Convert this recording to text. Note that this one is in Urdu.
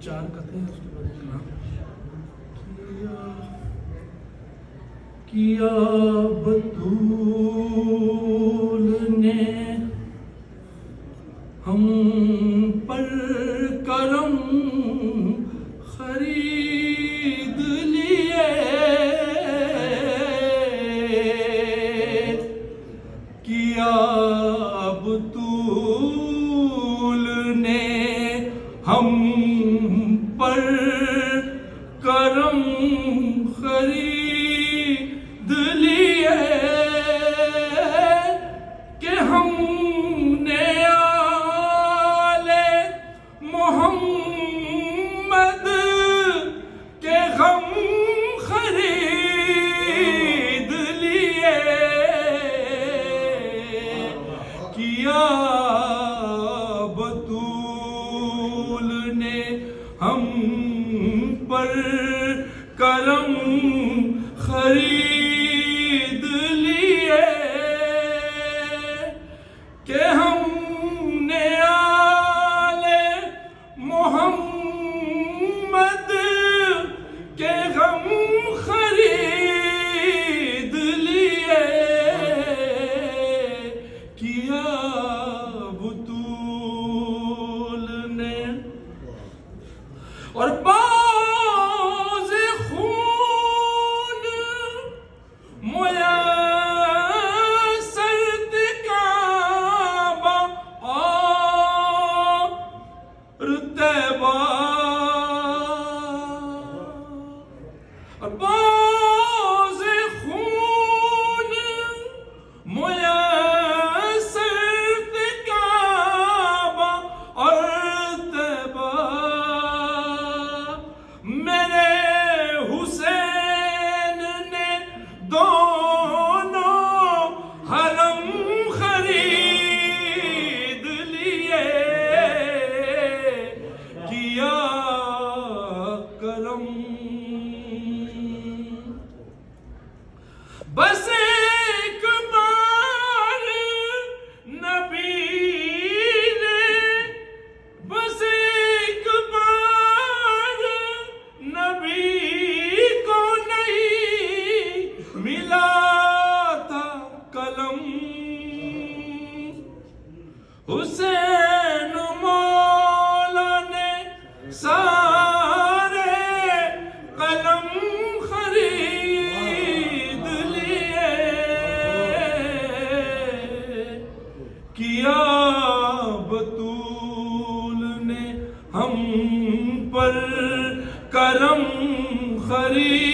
4 قطعے ہیں اس کے بعد کلام کیا بطول نے ہم پر کرم خرید لیے کیا بطول نے ہم پر کرم خرید لیے کہ ہم نے آل محمد کے غم خرید لیے کیا بطول نے ہم پر کرم خرید لیے کہ ہم نے آل محمد کے غم خرید لیے کیا بطول نے اور باز خون میسر کعبہ اور طیبہ اور باز خون میسر کعبہ اور طیبہ میرے حسین نے دونوں حرم خرید لیے کیا کرم بس ایک بار نبی نے بس ایک بار نبی کو نہیں ملا تھا قلم حسین مولا نے سارے قلم خرید لیے کیا بطول نے ہم پر کرم خرید